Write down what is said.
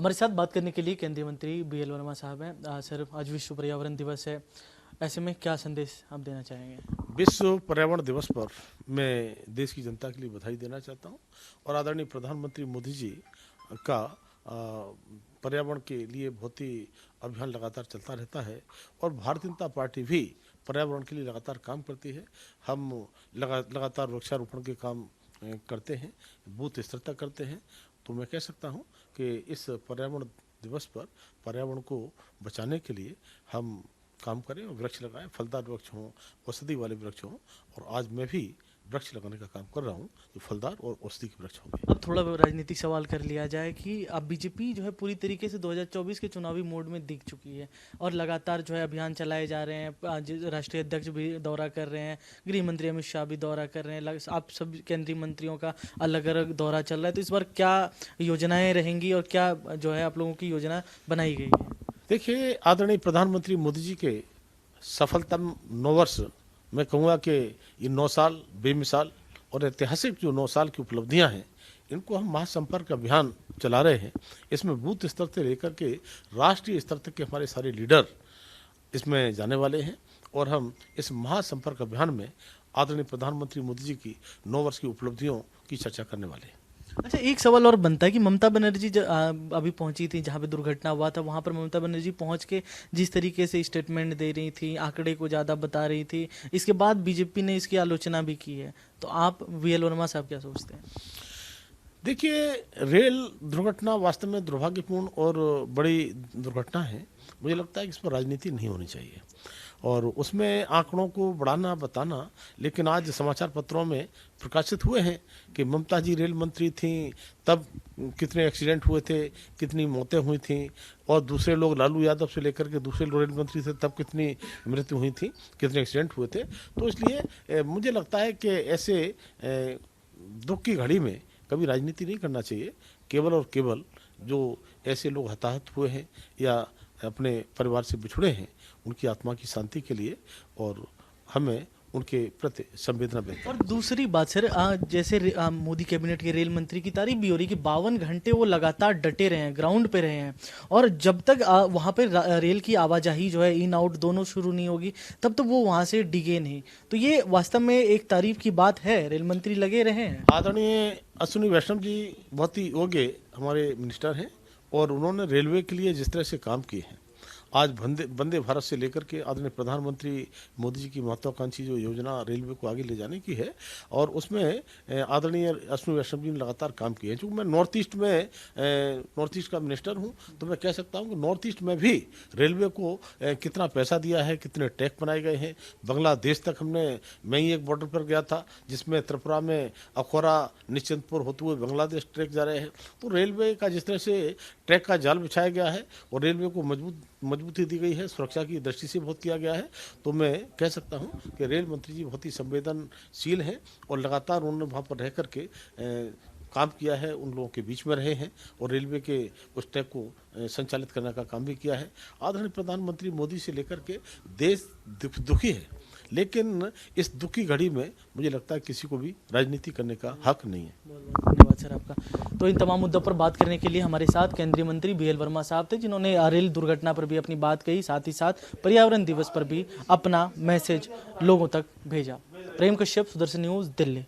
हमारे साथ बात करने के लिए केंद्रीय मंत्री बीएल वर्मा साहब हैं। सर, आज विश्व पर्यावरण दिवस है, ऐसे में क्या संदेश आप देना चाहेंगे? विश्व पर्यावरण दिवस पर मैं देश की जनता के लिए बधाई देना चाहता हूं और आदरणीय प्रधानमंत्री मोदी जी का पर्यावरण के लिए बहुत ही अभियान लगातार चलता रहता है और भारतीय जनता पार्टी भी पर्यावरण के लिए लगातार काम करती है। हम लगातार वृक्षारोपण के काम करते हैं, बूथ स्तर तक करते हैं। तो मैं कह सकता हूं कि इस पर्यावरण दिवस पर पर्यावरण को बचाने के लिए हम काम करें और वृक्ष लगाएं, फलदार वृक्ष हों, औषधि वाले वृक्ष हों। और आज मैं भी वृक्ष लगाने का काम कर रहा हूं जो फलदार और औषधि के वृक्ष होंगे। अब थोड़ा राजनीतिक सवाल कर लिया जाए कि अब बीजेपी जो है पूरी तरीके से 2024 के चुनावी मोड में दिख चुकी है और लगातार जो है अभियान चलाए जा रहे हैं। राष्ट्रीय अध्यक्ष भी दौरा कर रहे हैं, गृह मंत्री अमित शाह भी दौरा कर रहे हैं, आप सब केंद्रीय मंत्रियों का अलग अलग दौरा चल रहा है। तो इस बार क्या योजनाएं रहेंगी और क्या जो है आप लोगों की योजना बनाई गई है? देखिए, आदरणीय प्रधानमंत्री मोदी जी के सफलतम 9 वर्ष, मैं कहूँगा कि ये 9 साल बेमिसाल और ऐतिहासिक जो 9 साल की उपलब्धियां हैं, इनको हम महासंपर्क अभियान चला रहे हैं। इसमें बूथ स्तर से लेकर के राष्ट्रीय स्तर तक के हमारे सारे लीडर इसमें जाने वाले हैं और हम इस महासंपर्क अभियान में आदरणीय प्रधानमंत्री मोदी जी की 9 वर्ष की उपलब्धियों की चर्चा करने वाले हैं। अच्छा, एक सवाल और बनता है कि ममता बनर्जी अभी पहुंची थी जहां पे दुर्घटना हुआ था, वहां पर ममता बनर्जी पहुंच के जिस तरीके से स्टेटमेंट दे रही थी, आंकड़े को ज़्यादा बता रही थी, इसके बाद बीजेपी ने इसकी आलोचना भी की है। तो आप बीएल वर्मा साहब क्या सोचते हैं? देखिए, रेल दुर्घटना वास्तव में दुर्भाग्यपूर्ण और बड़ी दुर्घटना है। मुझे लगता है कि इस पर राजनीति नहीं होनी चाहिए और उसमें आंकड़ों को बढ़ाना बताना। लेकिन आज समाचार पत्रों में प्रकाशित हुए हैं कि ममता जी रेल मंत्री थीं तब कितने एक्सीडेंट हुए थे, कितनी मौतें हुई थीं, और दूसरे लोग लालू यादव से लेकर के दूसरे रेल मंत्री थे तब कितनी मृत्यु हुई थी, कितने एक्सीडेंट हुए थे। तो इसलिए मुझे लगता है कि ऐसे दुख की घड़ी में कभी राजनीति नहीं करना चाहिए। केवल और केवल जो ऐसे लोग हताहत हुए हैं या अपने परिवार से बिछुड़े हैं, उनकी आत्मा की शांति के लिए और हमें उनके प्रति संवेदना व्यक्त। और दूसरी बात सर, जैसे मोदी कैबिनेट के रेल मंत्री की तारीफ भी हो रही कि 52 घंटे वो लगातार डटे रहे हैं, ग्राउंड पे रहे हैं और जब तक वहाँ पे रेल की आवाजाही जो है इन आउट दोनों शुरू नहीं होगी तब तक वो वहाँ से डिगे नहीं। तो ये वास्तव में एक तारीफ की बात है, रेल मंत्री लगे रहे हैं। आदरणीय अश्विनी वैष्णव जी बहुत ही योग्य हमारे मिनिस्टर हैं और उन्होंने रेलवे के लिए जिस तरह से काम किए हैं, आज वंदे भारत से लेकर के आदरणीय प्रधानमंत्री मोदी जी की महत्वाकांक्षी जो योजना रेलवे को आगे ले जाने की है, और उसमें आदरणीय अश्विनी वैष्णव जी ने लगातार काम किए हैं। चूँकि मैं नॉर्थ ईस्ट का मिनिस्टर हूं, तो मैं कह सकता हूं कि नॉर्थ ईस्ट में भी रेलवे को कितना पैसा दिया है, कितने ट्रैक बनाए गए हैं। बांग्लादेश तक मैं ही एक बॉर्डर पर गया था जिसमें त्रिपुरा में अखौरा निश्चिंतपुर होते हुए बांग्लादेश ट्रैक जा रहे हैं। तो रेलवे का जिस तरह से ट्रैक का जाल बिछाया गया है और रेलवे को मजबूती दी गई है, सुरक्षा की दृष्टि से बहुत किया गया है, तो मैं कह सकता हूं कि रेल मंत्री जी बहुत ही संवेदनशील हैं और लगातार उन्होंने वहां पर रह करके काम किया है, उन लोगों के बीच में रहे हैं और रेलवे के उस ट्रैक को संचालित करने का काम भी किया है। आदरणीय प्रधानमंत्री मोदी से लेकर के देश दुखी है, लेकिन इस दुखी घड़ी में मुझे लगता है किसी को भी राजनीति करने का हक नहीं है। बहुत बहुत धन्यवाद सर आपका। तो इन तमाम मुद्दों पर बात करने के लिए हमारे साथ केंद्रीय मंत्री बीएल वर्मा साहब थे, जिन्होंने रेल दुर्घटना पर भी अपनी बात कही, साथ ही साथ पर्यावरण दिवस पर भी अपना मैसेज लोगों तक भेजा। प्रेम कश्यप, सुदर्शन न्यूज़, दिल्ली।